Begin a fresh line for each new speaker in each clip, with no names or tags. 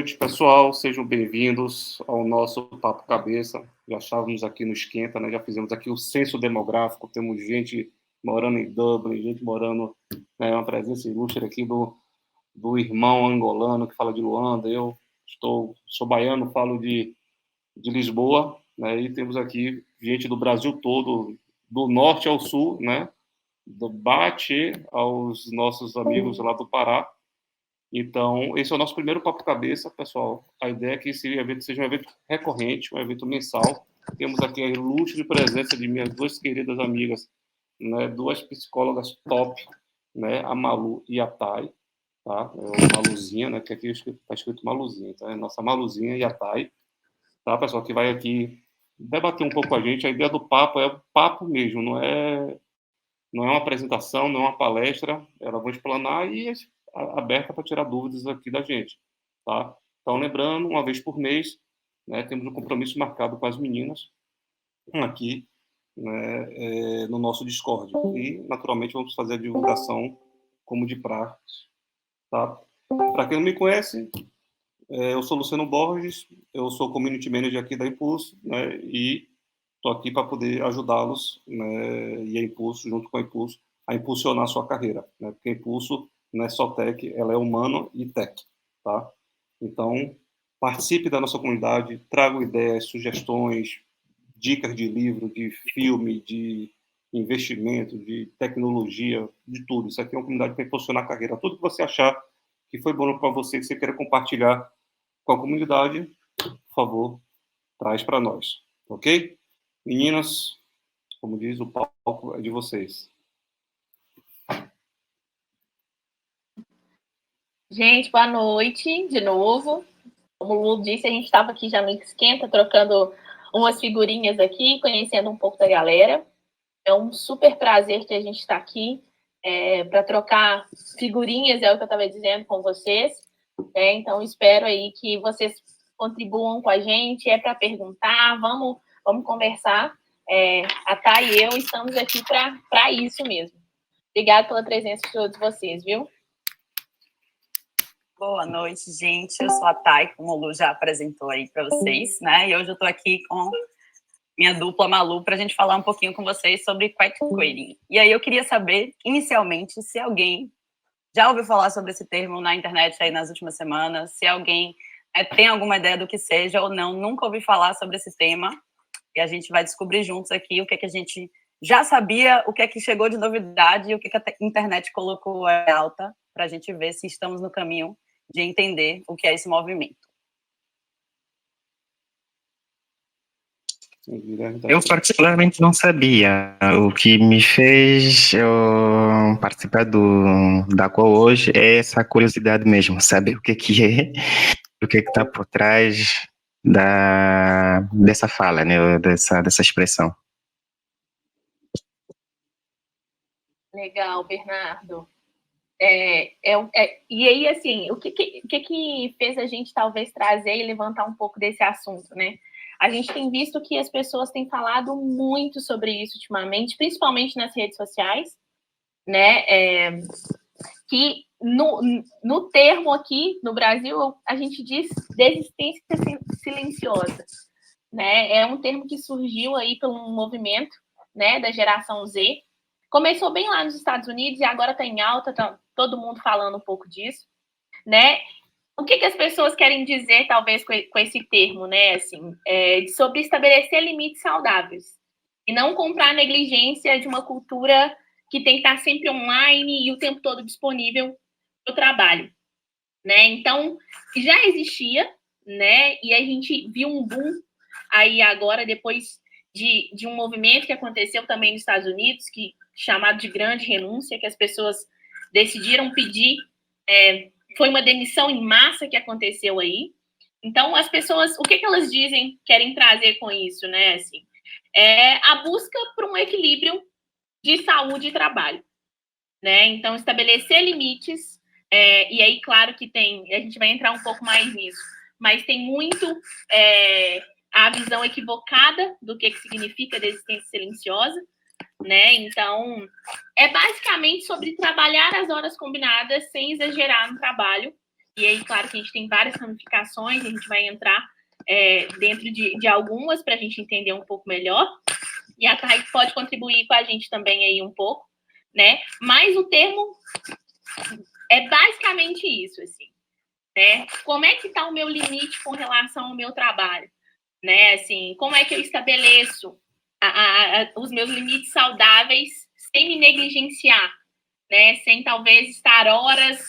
noite, pessoal. Sejam bem-vindos ao nosso Papo Cabeça. Já estávamos aqui no Esquenta, né? Já fizemos aqui o censo demográfico. Temos gente morando em Dublin, gente morando, né, uma presença ilustre aqui do irmão angolano que fala de Luanda. Eu sou baiano, falo de Lisboa, né? E temos aqui gente do Brasil todo, do norte ao sul, né? Do Bate aos nossos amigos lá do Pará. Então, esse é o nosso primeiro Papo Cabeça, pessoal. A ideia é que esse evento seja um evento recorrente, um evento mensal. Temos aqui a ilustre presença de minhas duas queridas amigas, né, duas psicólogas top, né, a Malu e a Thay, tá? É Maluzinha, né, que aqui está escrito Maluzinha, então é a nossa Maluzinha e a Thay, tá, pessoal, que vai aqui debater um pouco com a gente. A ideia do papo é o papo mesmo, não é uma apresentação, não é uma palestra, elas vão explanar e aberta para tirar dúvidas aqui da gente, tá? Então, lembrando, uma vez por mês, né, temos um compromisso marcado com as meninas aqui, né, no nosso Discord. E, naturalmente, vamos fazer a divulgação como de praxe, tá? Para quem não me conhece, eu sou Luciano Borges, eu sou Community Manager aqui da Impulso, né, e estou aqui para poder ajudá-los, né, e a Impulso, junto com a Impulso, a impulsionar a sua carreira, né, porque a Impulso não é só tech, ela é humano e tech, tá? Então, participe da nossa comunidade, traga ideias, sugestões, dicas de livro, de filme, de investimento, de tecnologia, de tudo. Isso aqui é uma comunidade para impulsionar a carreira. Tudo que você achar que foi bom para você, que você quer compartilhar com a comunidade, por favor, traz para nós, ok? Meninas, como diz, o palco é de vocês.
Gente, boa noite de novo. Como o Lu disse, a gente estava aqui já no Esquenta, trocando umas figurinhas aqui, conhecendo um pouco da galera. É um super prazer que a gente está aqui para trocar figurinhas, é o que eu estava dizendo com vocês. Então, espero aí que vocês contribuam com a gente, é para perguntar, vamos conversar. A Thay e eu estamos aqui para isso mesmo. Obrigada pela presença de todos vocês, viu?
Boa noite, gente. Eu sou a Thay, como o Lu já apresentou aí para vocês, né? E hoje eu estou aqui com minha dupla Malu para a gente falar um pouquinho com vocês sobre quiet quitting. E aí eu queria saber, inicialmente, se alguém já ouviu falar sobre esse termo na internet aí nas últimas semanas, se alguém tem alguma ideia do que seja ou não, nunca ouvi falar sobre esse tema. E a gente vai descobrir juntos aqui o que é que a gente já sabia, o que é que chegou de novidade e o que é que a internet colocou em alta, para a gente ver se estamos no caminho de entender o que é esse movimento.
Eu particularmente não sabia. O que me fez eu participar da call hoje é essa curiosidade mesmo, saber o que é, o que está por trás dessa fala, né, dessa expressão.
Legal, Bernardo. E aí, assim, o que fez a gente talvez trazer e levantar um pouco desse assunto, né? A gente tem visto que as pessoas têm falado muito sobre isso ultimamente, principalmente nas redes sociais, né? Que no termo aqui, no Brasil, a gente diz desistência silenciosa, né? É um termo que surgiu aí pelo movimento, né, da geração Z. Começou bem lá nos Estados Unidos e agora está em alta, tá todo mundo falando um pouco disso, né? O que as pessoas querem dizer, talvez, com esse termo, né? Assim, sobre estabelecer limites saudáveis e não comprar a negligência de uma cultura que tem que estar sempre online e o tempo todo disponível para o trabalho, né? Então, já existia, né? E a gente viu um boom aí agora, depois de um movimento que aconteceu também nos Estados Unidos, chamado de grande renúncia, que as pessoas decidiram pedir, foi uma demissão em massa que aconteceu aí. Então, as pessoas, o que elas dizem, querem trazer com isso, né? Assim, a busca por um equilíbrio de saúde e trabalho, né? Então, estabelecer limites, e aí, claro que a gente vai entrar um pouco mais nisso, mas tem muito a visão equivocada do que significa desistência silenciosa, né? Então, é basicamente sobre trabalhar as horas combinadas sem exagerar no trabalho e aí, claro que a gente tem várias ramificações, a gente vai entrar dentro de algumas para a gente entender um pouco melhor, e a Thay pode contribuir com a gente também aí um pouco, né? Mas o termo é basicamente isso, assim, né? Como é que está o meu limite com relação ao meu trabalho, né? Assim, como é que eu estabeleço os meus limites saudáveis sem me negligenciar, né? Sem talvez estar horas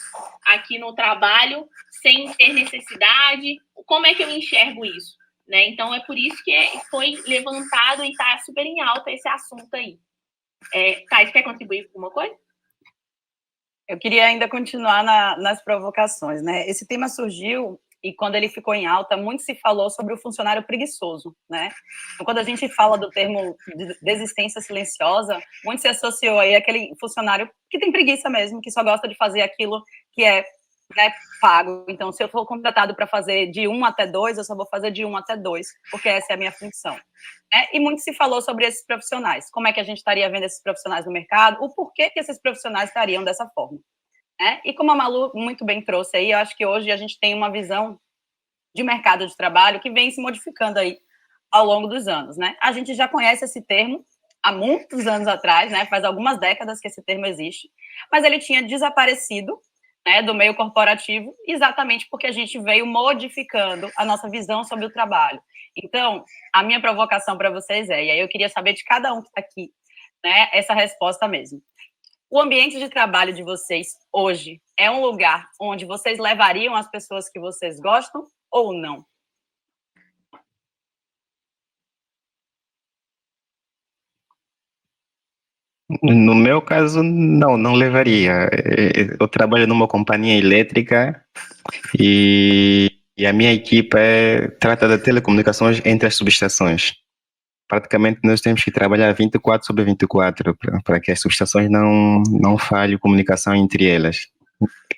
aqui no trabalho sem ter necessidade. Como é que eu enxergo isso, né? Então é por isso que foi levantado e está super em alta esse assunto aí. Thais, quer contribuir com alguma coisa?
Eu queria ainda continuar nas provocações, né? Esse tema surgiu e quando ele ficou em alta, muito se falou sobre o funcionário preguiçoso, né? Então, quando a gente fala do termo de desistência silenciosa, muito se associou aí àquele funcionário que tem preguiça mesmo, que só gosta de fazer aquilo que é, né, pago. Então, se eu for contratado para fazer de 1 até 2, eu só vou fazer de 1 até 2, porque essa é a minha função. E muito se falou sobre esses profissionais, como é que a gente estaria vendo esses profissionais no mercado, o porquê que esses profissionais estariam dessa forma. E como a Malu muito bem trouxe aí, eu acho que hoje a gente tem uma visão de mercado de trabalho que vem se modificando aí ao longo dos anos, né? A gente já conhece esse termo há muitos anos atrás, né? Faz algumas décadas que esse termo existe, mas ele tinha desaparecido, né, do meio corporativo, exatamente porque a gente veio modificando a nossa visão sobre o trabalho. Então, a minha provocação para vocês e aí eu queria saber de cada um que está aqui, né, essa resposta mesmo. O ambiente de trabalho de vocês hoje é um lugar onde vocês levariam as pessoas que vocês gostam ou não?
No meu caso, não levaria. Eu trabalho numa companhia elétrica e a minha equipa trata de telecomunicações entre as subestações. Praticamente nós temos que trabalhar 24/24 para que as subestações não falhem comunicação entre elas.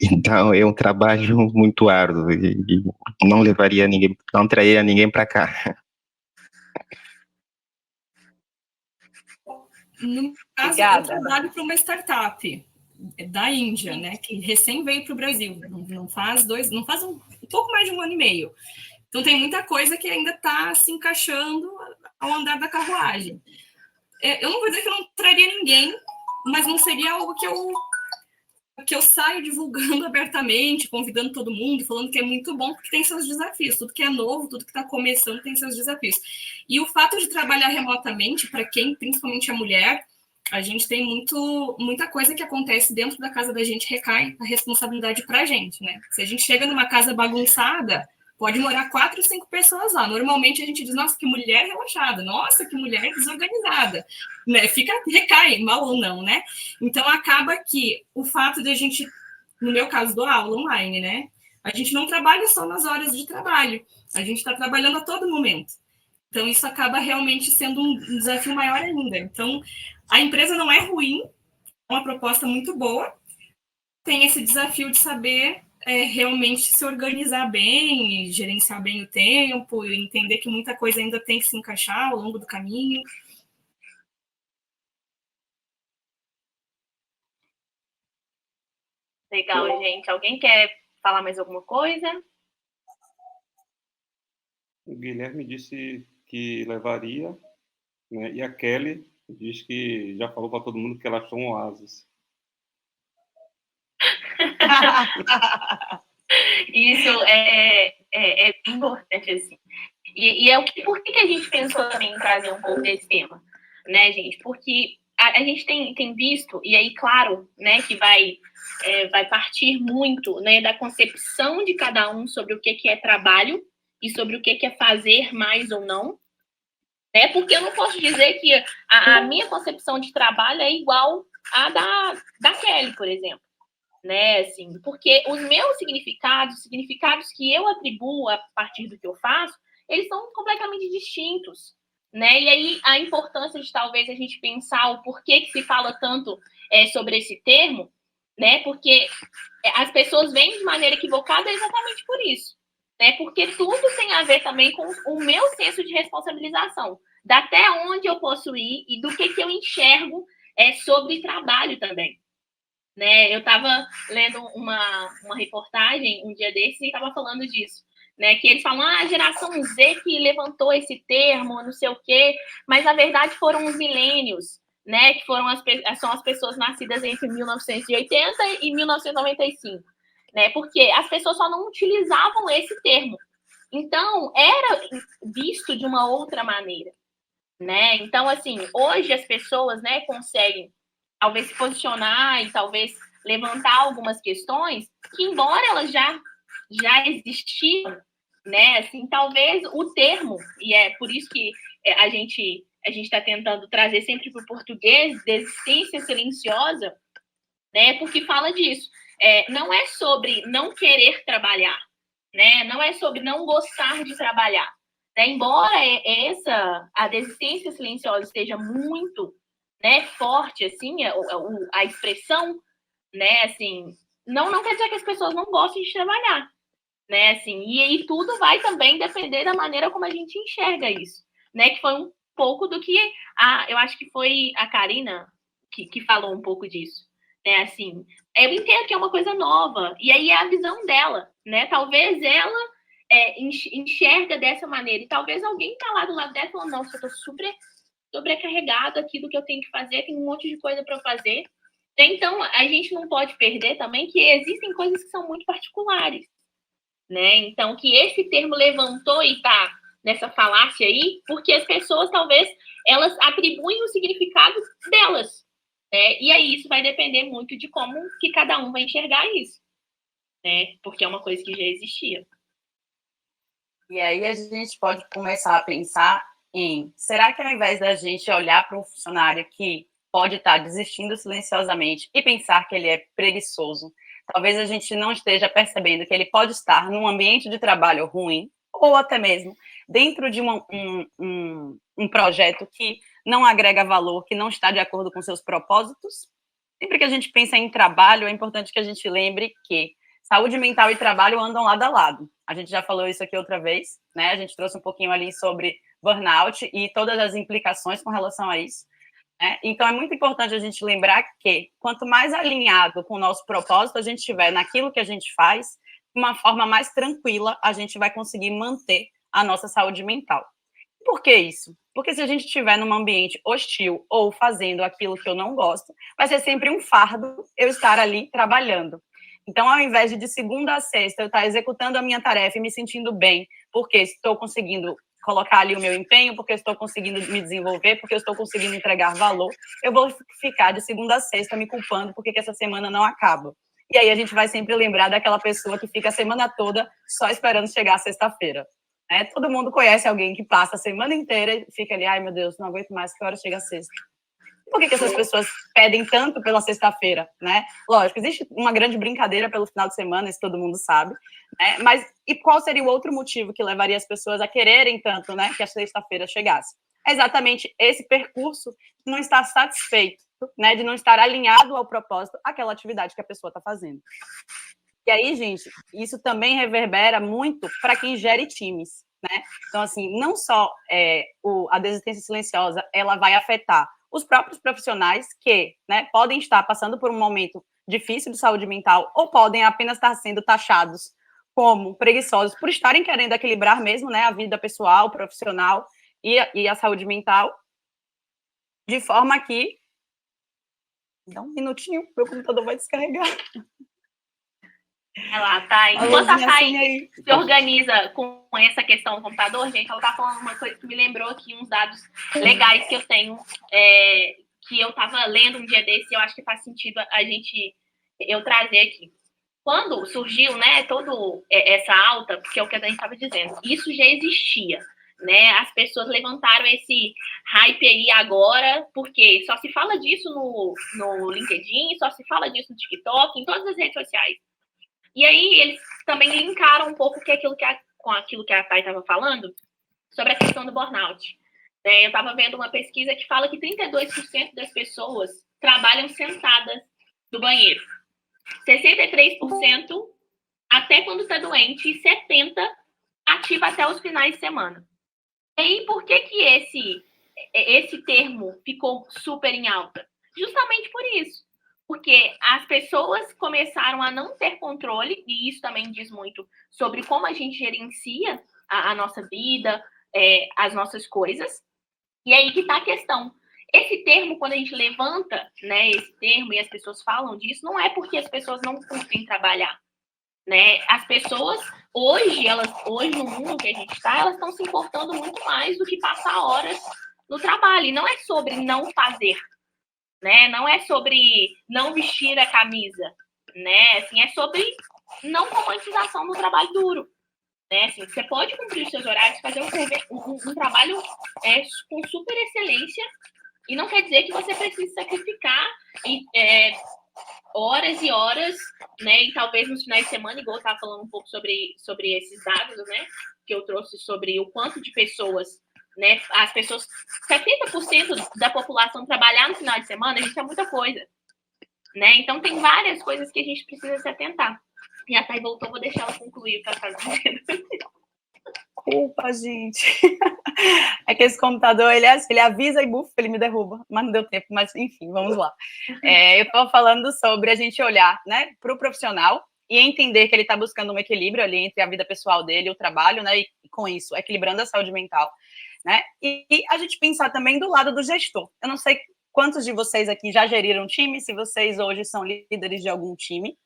Então é um trabalho muito árduo e não levaria ninguém, não traria ninguém para cá.
No caso,
Obrigada.
eu trabalho para uma startup da Índia, né, que recém veio para o Brasil, não faz um pouco mais de 1 ano e meio. Então tem muita coisa que ainda está se encaixando ao andar da carruagem. Eu não vou dizer que eu não traria ninguém, mas não seria algo que eu saio divulgando abertamente, convidando todo mundo, falando que é muito bom, porque tem seus desafios. Tudo que é novo, tudo que está começando tem seus desafios. E o fato de trabalhar remotamente, para quem, principalmente a mulher, a gente tem muita coisa que acontece dentro da casa da gente, recai a responsabilidade para a gente, né? Se a gente chega numa casa bagunçada, pode morar 4 ou 5 pessoas lá. Normalmente a gente diz, nossa, que mulher relaxada, nossa, que mulher desorganizada, né? Recai, mal ou não, né? Então acaba que o fato de a gente, no meu caso, dou aula online, né? A gente não trabalha só nas horas de trabalho, a gente está trabalhando a todo momento. Então isso acaba realmente sendo um desafio maior ainda. Então a empresa não é ruim, é uma proposta muito boa, tem esse desafio de saber realmente se organizar bem, gerenciar bem o tempo, e entender que muita coisa ainda tem que se encaixar ao longo do caminho.
Legal, gente. Alguém quer falar mais alguma coisa?
O Guilherme disse que levaria, né? E a Kelly diz que já falou para todo mundo que elas são oásis.
Isso é importante, assim. E é por que a gente pensou também em trazer um pouco desse tema, né, gente? Porque a gente tem visto, e aí, claro, né, que vai partir muito, né, da concepção de cada um sobre o que é trabalho e sobre o que é fazer mais ou não, né? Porque eu não posso dizer que a minha concepção de trabalho é igual à da Kelly, por exemplo. Né, assim, porque os meus significados, os significados que eu atribuo a partir do que eu faço, eles são completamente distintos, né? E aí a importância de talvez a gente pensar o porquê que se fala tanto sobre esse termo, né? Porque as pessoas veem de maneira equivocada exatamente por isso, né? Porque tudo tem a ver também com o meu senso de responsabilização, da até onde eu posso ir e do que eu enxergo sobre trabalho também. né? Eu estava lendo uma reportagem um dia desses e estava falando disso, né? Que eles falam, a geração Z que levantou esse termo, não sei o quê, mas na verdade foram os milênios, né? Que são as pessoas nascidas entre 1980 e 1995, né? Porque as pessoas só não utilizavam esse termo. Então, era visto de uma outra maneira, né? Então, assim, hoje as pessoas, né, conseguem talvez se posicionar e talvez levantar algumas questões que, embora elas já existiam, né, assim, talvez o termo, e é por isso que a gente está tentando trazer sempre para o português, desistência silenciosa, né, porque fala disso. Não é sobre não querer trabalhar, né, não é sobre não gostar de trabalhar. Né? Embora a desistência silenciosa esteja muito, né, forte, assim, a expressão, né, assim, não quer dizer que as pessoas não gostem de trabalhar, né, assim, e aí tudo vai também depender da maneira como a gente enxerga isso, né, que foi um pouco do que eu acho que foi a Karina que falou um pouco disso, né, assim, eu entendo que é uma coisa nova, e aí é a visão dela, né, talvez ela enxerga dessa maneira, e talvez alguém tá lá do lado dela falando, nossa, eu tô super sobrecarregado aqui do que eu tenho que fazer, tem um monte de coisa para fazer. Então, a gente não pode perder também que existem coisas que são muito particulares, né? Então, que esse termo levantou e tá nessa falácia aí, porque as pessoas, talvez, elas atribuem o significado delas, né? E aí isso vai depender muito de como que cada um vai enxergar isso, né? Porque é uma coisa que já existia.
E aí a gente pode começar a pensar em, será que ao invés da gente olhar para um funcionário que pode estar desistindo silenciosamente e pensar que ele é preguiçoso, talvez a gente não esteja percebendo que ele pode estar num ambiente de trabalho ruim, ou até mesmo dentro de um projeto que não agrega valor, que não está de acordo com seus propósitos? Sempre que a gente pensa em trabalho, é importante que a gente lembre que saúde mental e trabalho andam lado a lado. A gente já falou isso aqui outra vez, né? A gente trouxe um pouquinho ali sobre burnout e todas as implicações com relação a isso. Né? Então, é muito importante a gente lembrar que quanto mais alinhado com o nosso propósito a gente estiver naquilo que a gente faz, de uma forma mais tranquila, a gente vai conseguir manter a nossa saúde mental. Por que isso? Porque se a gente estiver num ambiente hostil ou fazendo aquilo que eu não gosto, vai ser sempre um fardo eu estar ali trabalhando. Então, ao invés de segunda a sexta eu estar executando a minha tarefa e me sentindo bem, porque estou conseguindo colocar ali o meu empenho, porque estou conseguindo me desenvolver, porque eu estou conseguindo entregar valor, eu vou ficar de segunda a sexta me culpando porque que essa semana não acaba. E aí a gente vai sempre lembrar daquela pessoa que fica a semana toda só esperando chegar a sexta-feira. Todo mundo conhece alguém que passa a semana inteira e fica ali, ai meu Deus, não aguento mais, que hora chega a sexta. Por que essas pessoas pedem tanto pela sexta-feira, né? Lógico, existe uma grande brincadeira pelo final de semana, isso todo mundo sabe, né? Mas e qual seria o outro motivo que levaria as pessoas a quererem tanto, né, que a sexta-feira chegasse? É exatamente esse percurso de não estar satisfeito, né, de não estar alinhado ao propósito, aquela atividade que a pessoa está fazendo. E aí, gente, isso também reverbera muito para quem gere times, né? Então, assim, não só a desistência silenciosa, ela vai afetar os próprios profissionais que, né, podem estar passando por um momento difícil de saúde mental ou podem apenas estar sendo taxados como preguiçosos por estarem querendo equilibrar mesmo, né, a vida pessoal, profissional e a saúde mental, de forma que... Dá um minutinho, meu computador vai descarregar.
Vai lá, Thay. Enquanto a Thay se organiza com essa questão do computador, gente, ela tá falando uma coisa que me lembrou aqui, uns dados legais que eu tenho, que eu tava lendo um dia desse, e eu acho que faz sentido eu trazer aqui. Quando surgiu, né, toda essa alta, porque é o que a gente estava dizendo, isso já existia, né? As pessoas levantaram esse hype aí agora, porque só se fala disso no LinkedIn, só se fala disso no TikTok, em todas as redes sociais. E aí eles também linkaram um pouco com aquilo que a Thay estava falando sobre a questão do burnout. Eu estava vendo uma pesquisa que fala que 32% das pessoas trabalham sentadas no banheiro. 63% até quando está doente e 70% ativa até os finais de semana. E aí, por que esse termo ficou super em alta? Justamente por isso. porque as pessoas começaram a não ter controle, e isso também diz muito sobre como a gente gerencia a nossa vida, as nossas coisas. E aí que está a questão. Esse termo, quando a gente levanta, né, esse termo e as pessoas falam disso, não é porque as pessoas não curtem trabalhar, né? As pessoas, hoje no mundo que a gente está, elas estão se importando muito mais do que passar horas no trabalho. E não é sobre não fazer, né? Não é sobre não vestir a camisa, né? Assim, é sobre não romantização do trabalho duro, né? Assim, você pode cumprir os seus horários, fazer um trabalho com super excelência, e não quer dizer que você precise sacrificar horas e horas, né? E talvez nos finais de semana, igual eu estava falando um pouco sobre esses dados, né? Que eu trouxe sobre o quanto de pessoas, né? As pessoas, 70% da população trabalhar no final de semana, isso é muita coisa, né? Então tem várias coisas que a gente precisa se atentar. E a Thay voltou, vou deixar ela concluir o que ela está dizendo.
Opa, gente. É que esse computador, ele avisa e bufa, ele me derruba. Mas não deu tempo, mas enfim, vamos lá. Eu estava falando sobre a gente olhar, né, para o profissional e entender que ele está buscando um equilíbrio ali entre a vida pessoal dele e o trabalho, né, e com isso, equilibrando a saúde mental, né, e a gente pensar também do lado do gestor. Eu não sei quantos de vocês aqui já geriram time, se vocês hoje são líderes de algum time,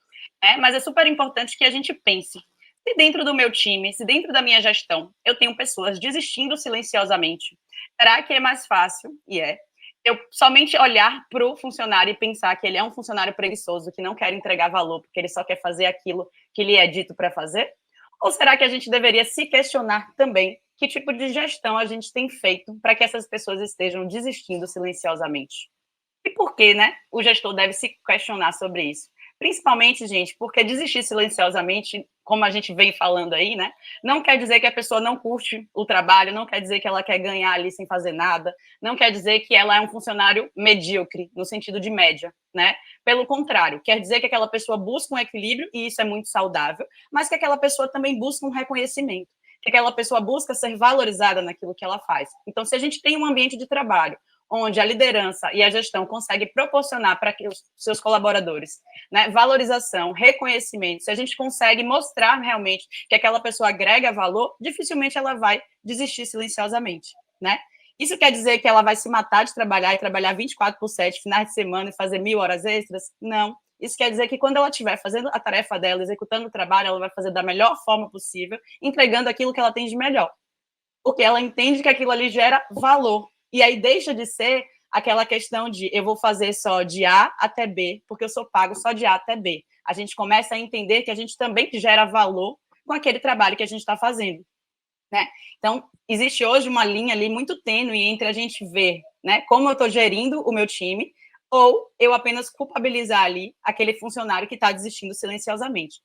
né, mas é super importante que a gente pense. Se dentro do meu time, se dentro da minha gestão, eu tenho pessoas desistindo silenciosamente, será que é mais fácil, eu somente olhar para o funcionário e pensar que ele é um funcionário preguiçoso, que não quer entregar valor, porque ele só quer fazer aquilo que lhe é dito para fazer? Ou será que a gente deveria se questionar também que tipo de gestão a gente tem feito para que essas pessoas estejam desistindo silenciosamente? E por que, né, o gestor deve se questionar sobre isso? Principalmente, gente, porque desistir silenciosamente, como a gente vem falando aí, né, não quer dizer que a pessoa não curte o trabalho, não quer dizer que ela quer ganhar ali sem fazer nada, não quer dizer que ela é um funcionário medíocre, no sentido de média, né? Pelo contrário, quer dizer que aquela pessoa busca um equilíbrio, e isso é muito saudável, mas que aquela pessoa também busca um reconhecimento, que aquela pessoa busca ser valorizada naquilo que ela faz. Então, se a gente tem um ambiente de trabalho onde a liderança e a gestão conseguem proporcionar para que os seus colaboradores, né, valorização, reconhecimento, se a gente consegue mostrar realmente que aquela pessoa agrega valor, dificilmente ela vai desistir silenciosamente, né? Isso quer dizer que ela vai se matar de trabalhar e trabalhar 24/7, finais de semana e fazer 1.000 horas extras? Não. Isso quer dizer que quando ela estiver fazendo a tarefa dela, executando o trabalho, ela vai fazer da melhor forma possível, entregando aquilo que ela tem de melhor. Porque ela entende que aquilo ali gera valor. E aí deixa de ser aquela questão de eu vou fazer só de A até B, porque eu sou pago só de A até B. A gente começa a entender que a gente também gera valor com aquele trabalho que a gente está fazendo, né? Então, existe hoje uma linha ali muito tênue entre a gente ver, né, como eu estou gerindo o meu time, ou eu apenas culpabilizar ali aquele funcionário que está desistindo silenciosamente.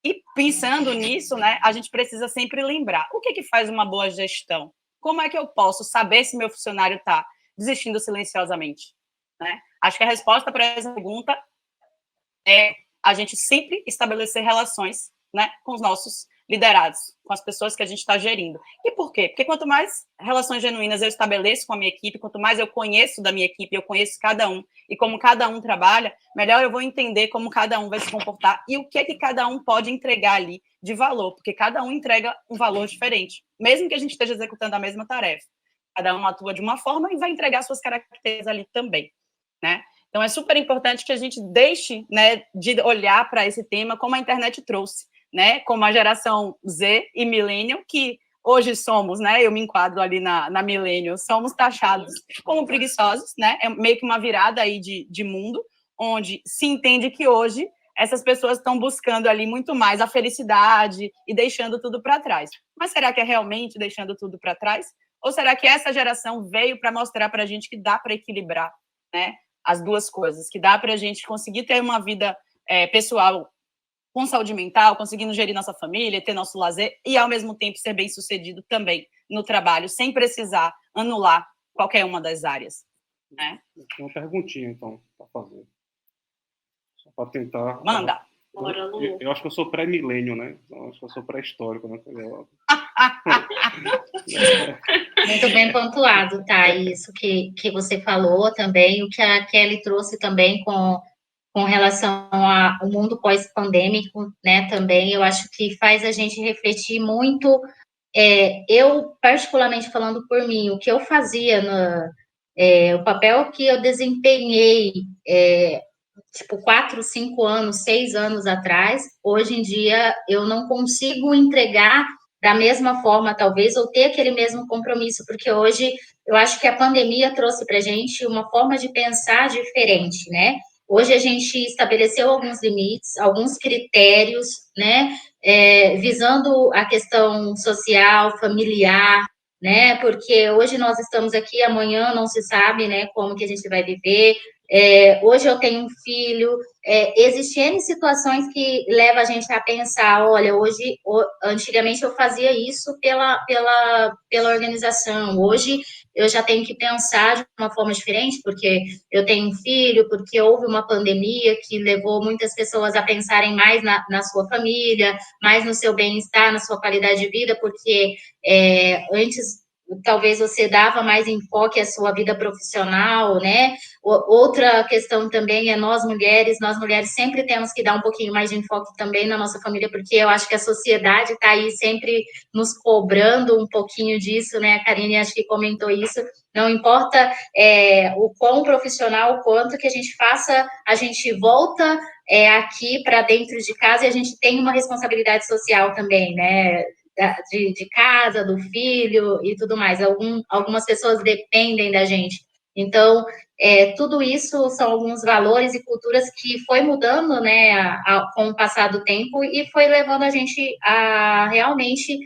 E pensando nisso, né, a gente precisa sempre lembrar, o que faz uma boa gestão? Como é que eu posso saber se meu funcionário está desistindo silenciosamente? Né? Acho que a resposta para essa pergunta é a gente sempre estabelecer relações, né, com os nossos liderados, com as pessoas que a gente está gerindo. E por quê? Porque quanto mais relações genuínas eu estabeleço com a minha equipe, quanto mais eu conheço da minha equipe, eu conheço cada um, e como cada um trabalha, melhor eu vou entender como cada um vai se comportar e o que cada um pode entregar ali de valor, porque cada um entrega um valor diferente, mesmo que a gente esteja executando a mesma tarefa. Cada um atua de uma forma e vai entregar suas características ali também, né? Então, é super importante que a gente deixe, né, de olhar para esse tema como a internet trouxe, né, como a geração Z e Millennial, que hoje somos, né, eu me enquadro ali na Millennial, somos taxados como preguiçosos, né, é meio que uma virada aí de mundo, onde se entende que hoje essas pessoas estão buscando ali muito mais a felicidade e deixando tudo para trás. Mas será que é realmente deixando tudo para trás? Ou será que essa geração veio para mostrar para a gente que dá para equilibrar, né, as duas coisas, que dá para a gente conseguir ter uma vida pessoal com saúde mental, conseguindo gerir nossa família, ter nosso lazer e, ao mesmo tempo, ser bem-sucedido também no trabalho, sem precisar anular qualquer uma das áreas, né?
Tem uma perguntinha, então, para fazer. Só para tentar...
Manda.
Eu acho que eu sou pré-milênio, né? Eu acho que eu sou pré-histórico, né?
Muito bem pontuado, tá? Isso que você falou também, o que a Kelly trouxe também com com relação ao mundo pós-pandêmico, né, também, eu acho que faz a gente refletir muito. Eu, particularmente falando por mim, o que eu fazia, o papel que eu desempenhei, tipo, 4, 5 anos, 6 anos atrás, hoje em dia eu não consigo entregar da mesma forma, talvez, ou ter aquele mesmo compromisso, porque hoje eu acho que a pandemia trouxe para a gente uma forma de pensar diferente, né? Hoje a gente estabeleceu alguns limites, alguns critérios, né? Visando a questão social, familiar, né? Porque hoje nós estamos aqui, amanhã não se sabe, né? Como que a gente vai viver. Hoje eu tenho um filho. Existem N situações que levam a gente a pensar, olha, antigamente eu fazia isso pela organização, hoje eu já tenho que pensar de uma forma diferente, porque eu tenho um filho, porque houve uma pandemia que levou muitas pessoas a pensarem mais na sua família, mais no seu bem-estar, na sua qualidade de vida, porque antes talvez você dava mais enfoque à sua vida profissional, né? Outra questão também é nós mulheres sempre temos que dar um pouquinho mais de enfoque também na nossa família, porque eu acho que a sociedade está aí sempre nos cobrando um pouquinho disso, né? A Karine acho que comentou isso. Não importa o quão profissional, quanto que a gente faça, a gente volta aqui para dentro de casa e a gente tem uma responsabilidade social também, né? De casa, do filho e tudo mais. Algumas pessoas dependem da gente. Então, tudo isso são alguns valores e culturas que foi mudando, né, com o passar do tempo e foi levando a gente a realmente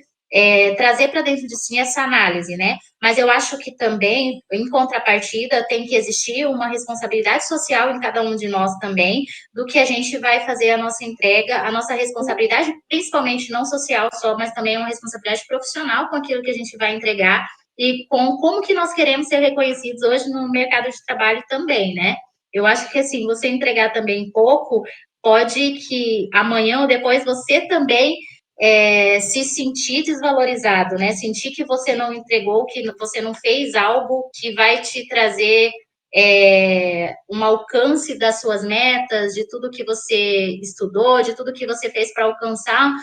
trazer para dentro de si essa análise, né? Mas eu acho que também, em contrapartida, tem que existir uma responsabilidade social em cada um de nós também, do que a gente vai fazer a nossa entrega, a nossa responsabilidade, principalmente não social só, mas também uma responsabilidade profissional com aquilo que a gente vai entregar e com como que nós queremos ser reconhecidos hoje no mercado de trabalho também, né? Eu acho que, assim, você entregar também pouco, pode que amanhã ou depois você também se sentir desvalorizado, né? Sentir que você não entregou, que você não fez algo que vai te trazer um alcance das suas metas, de tudo que você estudou, de tudo que você fez para alcançar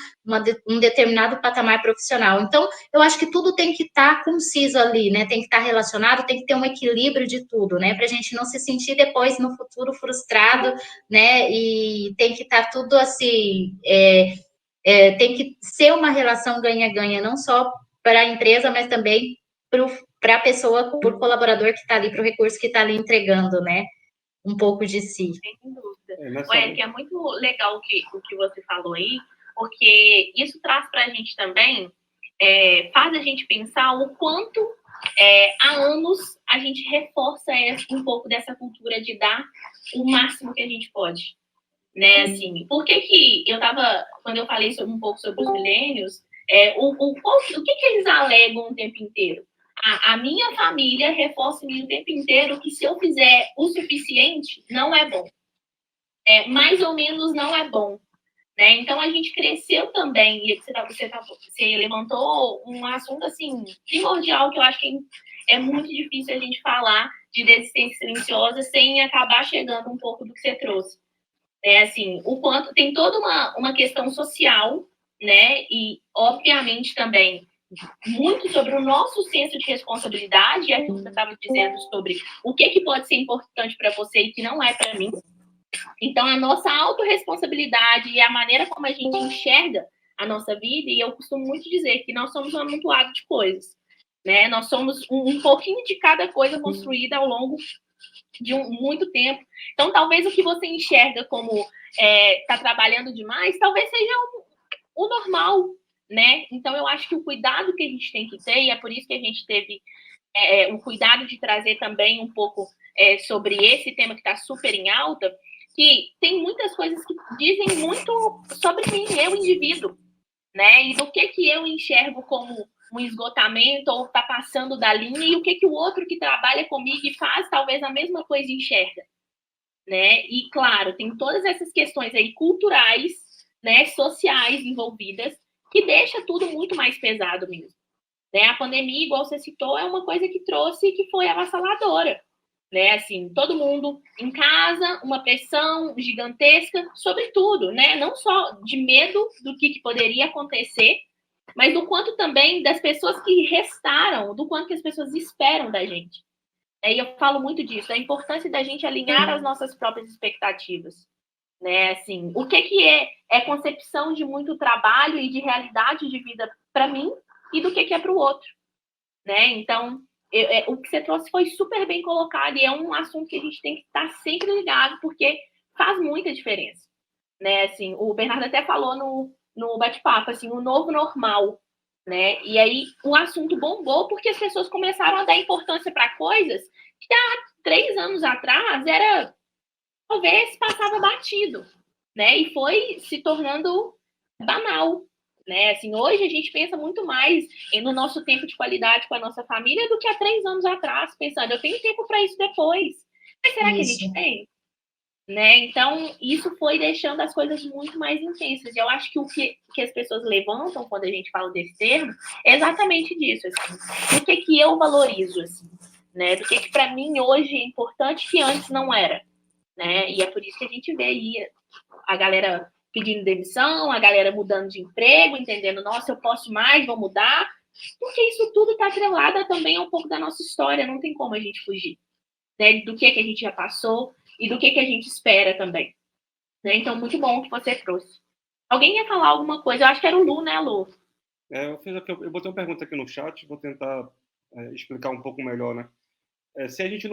um determinado patamar profissional. Então, eu acho que tudo tem que estar conciso ali, né? Tem que estar relacionado, tem que ter um equilíbrio de tudo, né? Para a gente não se sentir depois no futuro frustrado, né? E tem que estar tudo assim. Tem que ser uma relação ganha-ganha, não só para a empresa, mas também para a pessoa, para o colaborador que está ali, para o recurso que está ali entregando, né? Um pouco de si.
Sem dúvida. Olha, que é muito legal o que você falou aí, porque isso traz para a gente também, faz a gente pensar o quanto há anos a gente reforça um pouco dessa cultura de dar o máximo que a gente pode. Né, assim, por que eu tava, quando eu falei um pouco sobre os milênios, o que eles alegam o tempo inteiro? A minha família reforça em mim o tempo inteiro que se eu fizer o suficiente, não é bom. Mais ou menos não é bom. Né? Então, a gente cresceu também, e você levantou um assunto, assim, primordial, que eu acho que é muito difícil a gente falar de desistência silenciosa sem acabar chegando um pouco do que você trouxe. Assim, o quanto tem toda uma questão social, né? E, obviamente, também muito sobre o nosso senso de responsabilidade, e aquilo que você estava dizendo sobre o que pode ser importante para você e que não é para mim. Então, a nossa autorresponsabilidade e a maneira como a gente enxerga a nossa vida, e eu costumo muito dizer que nós somos um amontoado de coisas, né? Nós somos um pouquinho de cada coisa construída ao longo de muito tempo. Então, talvez o que você enxerga como tá trabalhando demais, talvez seja o normal, né? Então, eu acho que o cuidado que a gente tem que ter, e é por isso que a gente teve o cuidado de trazer também um pouco sobre esse tema que está super em alta, que tem muitas coisas que dizem muito sobre mim, eu, indivíduo, né? E do que eu enxergo como um esgotamento ou está passando da linha, e o que o outro que trabalha comigo e faz talvez a mesma coisa enxerga, né? E, claro, tem todas essas questões aí culturais, né, sociais envolvidas, que deixa tudo muito mais pesado mesmo. Né? A pandemia, igual você citou, é uma coisa que trouxe, que foi avassaladora, né? Assim, todo mundo em casa, uma pressão gigantesca sobre tudo, né? Não só de medo do que poderia acontecer, mas do quanto também das pessoas que restaram, do quanto que as pessoas esperam da gente. E eu falo muito disso, a importância da gente alinhar as nossas próprias expectativas, né? Assim, o que é concepção de muito trabalho e de realidade de vida para mim e do que é para o outro, né? Então, o que você trouxe foi super bem colocado e é um assunto que a gente tem que estar sempre ligado, porque faz muita diferença, né? Assim, o Bernardo até falou no bate-papo, assim, o novo normal, né? E aí o assunto bombou porque as pessoas começaram a dar importância para coisas que há 3 anos atrás era, talvez, passava batido, né? E foi se tornando banal, né? Assim, hoje a gente pensa muito mais no nosso tempo de qualidade com a nossa família do que há 3 anos atrás, pensando, eu tenho tempo para isso depois. Mas será que a gente tem? Né? Então, isso foi deixando as coisas muito mais intensas. E eu acho que o que as pessoas levantam quando a gente fala desse termo é exatamente disso. Assim, do que eu valorizo, assim, né? Do que para mim hoje é importante que antes não era. Né? E é por isso que a gente vê aí a galera pedindo demissão, a galera mudando de emprego, entendendo, nossa, eu posso mais, vou mudar. Porque isso tudo está atrelado também a um pouco da nossa história, não tem como a gente fugir, né? Do que a gente já passou e do que a gente espera também. Né? Então, muito bom que você trouxe. Alguém ia falar alguma coisa? Eu acho que era o Lu, né, Lu?
Eu botei uma pergunta aqui no chat, vou tentar explicar um pouco melhor, né? Se a gente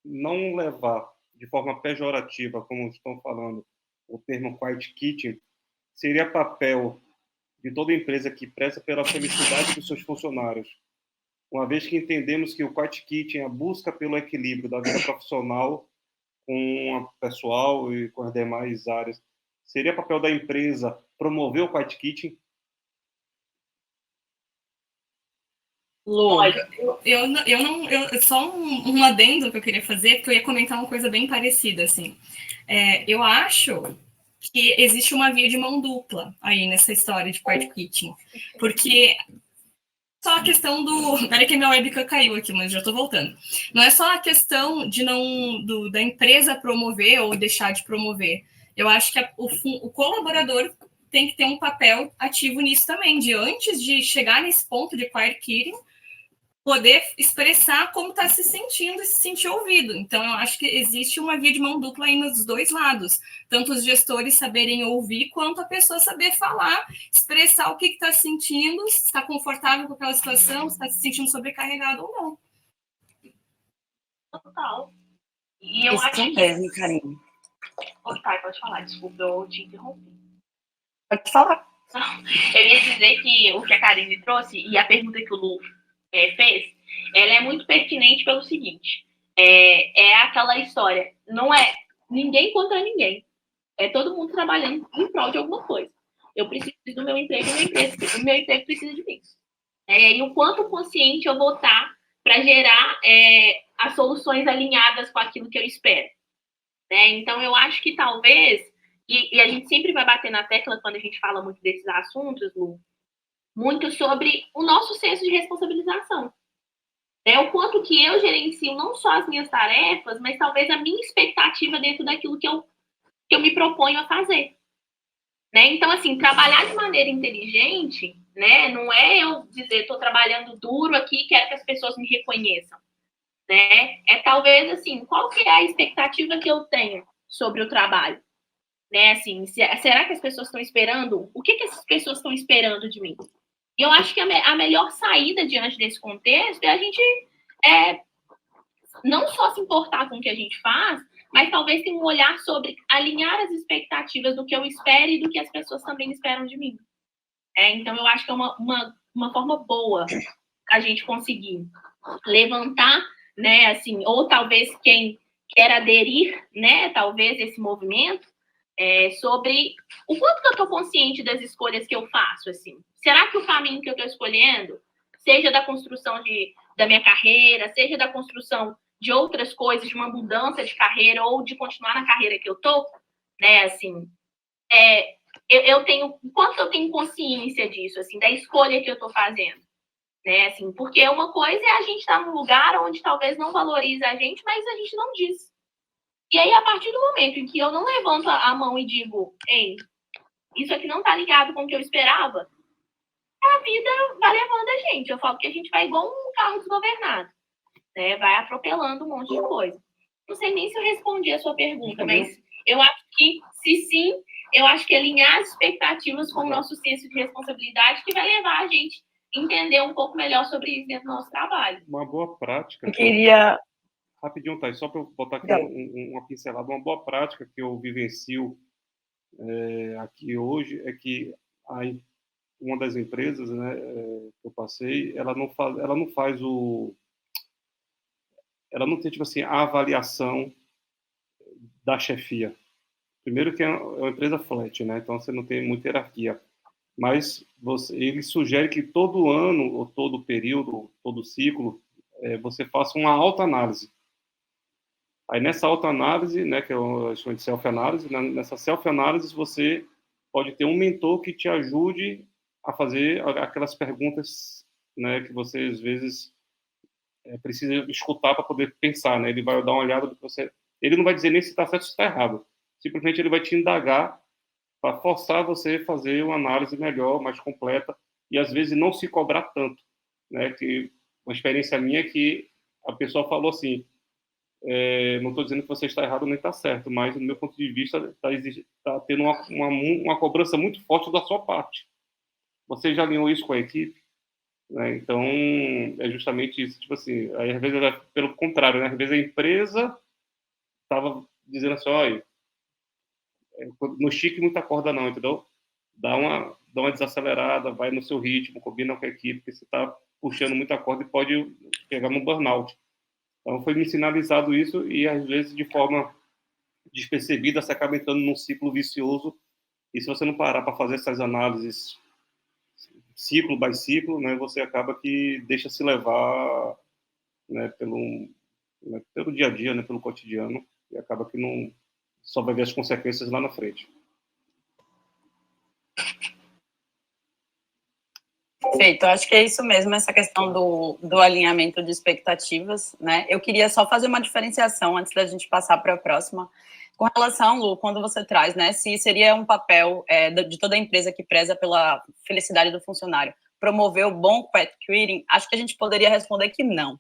não levar de forma pejorativa, como estão falando, o termo quiet kitchen, seria papel de toda empresa que preza pela felicidade dos seus funcionários, uma vez que entendemos que o quiet kitchen é a busca pelo equilíbrio da vida profissional com a pessoal e com as demais áreas. Seria papel da empresa promover o quiet kitchen?
Lu, só um adendo que eu queria fazer, porque eu ia comentar uma coisa bem parecida, assim. Eu acho que existe uma via de mão dupla aí nessa história de quiet kitchen, porque só a questão do... Peraí que minha webcam caiu aqui, mas já estou voltando. Não é só a questão de da empresa promover ou deixar de promover. Eu acho que o colaborador tem que ter um papel ativo nisso também, de antes de chegar nesse ponto de quiet kitchen, poder expressar como está se sentindo e se sentir ouvido. Então, eu acho que existe uma via de mão dupla aí nos dois lados. Tanto os gestores saberem ouvir, quanto a pessoa saber falar, expressar o que está sentindo, se está confortável com aquela situação, se está se sentindo sobrecarregado ou não.
Total. E eu acho
mesmo, Karine.
Tá, pode falar, desculpa, eu te interrompi.
Pode falar.
Eu ia dizer que o que a Karine trouxe e a pergunta que o Lu fez, ela é muito pertinente pelo seguinte, é aquela história, não é ninguém contra ninguém, é todo mundo trabalhando em prol de alguma coisa. Eu preciso do meu emprego, o meu emprego precisa de mim. E o quanto consciente eu vou estar para gerar as soluções alinhadas com aquilo que eu espero. Né? Então, eu acho que talvez, e a gente sempre vai bater na tecla quando a gente fala muito desses assuntos, Lu, muito sobre o nosso senso de responsabilização. O quanto que eu gerencio não só as minhas tarefas, mas talvez a minha expectativa dentro daquilo que eu me proponho a fazer. Né? Então, assim, trabalhar de maneira inteligente, né? Não é eu dizer, estou trabalhando duro aqui e quero que as pessoas me reconheçam. Né? É talvez, assim, qual que é a expectativa que eu tenho sobre o trabalho? Né? Assim, será que as pessoas estão esperando? O que essas pessoas estão esperando de mim? E eu acho que a melhor saída diante desse contexto é a gente não só se importar com o que a gente faz, mas talvez ter um olhar sobre alinhar as expectativas do que eu espero e do que as pessoas também esperam de mim. Então, eu acho que é uma forma boa a gente conseguir levantar, né, assim, ou talvez quem quer aderir, né, talvez esse movimento, sobre o quanto que eu estou consciente das escolhas que eu faço, assim. Será que o caminho que eu estou escolhendo, seja da construção da minha carreira, seja da construção de outras coisas, de uma mudança de carreira ou de continuar na carreira que eu estou, né, assim, eu tenho, quanto eu tenho consciência disso, assim, da escolha que eu estou fazendo, né? Assim, porque uma coisa é a gente estar num lugar onde talvez não valorize a gente, mas a gente não diz. E aí, a partir do momento em que eu não levanto a mão e digo, ei, isso aqui não tá ligado com o que eu esperava, a vida vai levando a gente. Eu falo que a gente vai igual um carro desgovernado, né? Vai atropelando um monte de coisa. Não sei nem se eu respondi a sua pergunta, mas eu acho que, se sim, eu acho que alinhar as expectativas com o nosso senso de responsabilidade que vai levar a gente a entender um pouco melhor sobre isso dentro do nosso trabalho.
Uma boa prática.
Eu queria...
Rapidinho, Thaís, só para eu botar aqui uma pincelada, uma boa prática que eu vivencio aqui hoje é que uma das empresas, né, que eu passei, ela não tem, tipo assim, a avaliação da chefia. Primeiro que é uma empresa flat, né, então você não tem muita hierarquia, mas ele sugere que todo ano, ou todo período, todo ciclo, você faça uma autoanálise. Aí nessa autoanálise, né, que eu chamo de self-análise, nessa self-análise você pode ter um mentor que te ajude a fazer aquelas perguntas, né, que você às vezes precisa escutar para poder pensar, né? Ele vai dar uma olhada do que você... Ele não vai dizer nem se está certo ou se está errado. Simplesmente ele vai te indagar para forçar você a fazer uma análise melhor, mais completa, e às vezes não se cobrar tanto, né? Que uma experiência minha é que a pessoa falou assim, não estou dizendo que você está errado nem está certo, mas, do meu ponto de vista, está tendo uma cobrança muito forte da sua parte. Você já alinhou isso com a equipe? Né? Então, é justamente isso. Tipo assim, aí, às vezes, pelo contrário, né? Às vezes a empresa estava dizendo assim, olha, não estique muita corda não, entendeu? Dá uma desacelerada, vai no seu ritmo, combina com a equipe, porque você está puxando muita corda e pode pegar no burnout. Então, foi me sinalizado isso e, às vezes, de forma despercebida, você acaba entrando num ciclo vicioso. E se você não parar para fazer essas análises ciclo by ciclo, né, você acaba que deixa se levar, né, pelo dia a dia, né, pelo cotidiano, e acaba que não só vai ver as consequências lá na frente.
Perfeito, eu acho que é isso mesmo, essa questão do alinhamento de expectativas, né? Eu queria só fazer uma diferenciação antes da gente passar para a próxima, com relação, Lu, quando você traz, né, se seria um papel de toda empresa que preza pela felicidade do funcionário, promover o bom quiet quitting, acho que a gente poderia responder que não.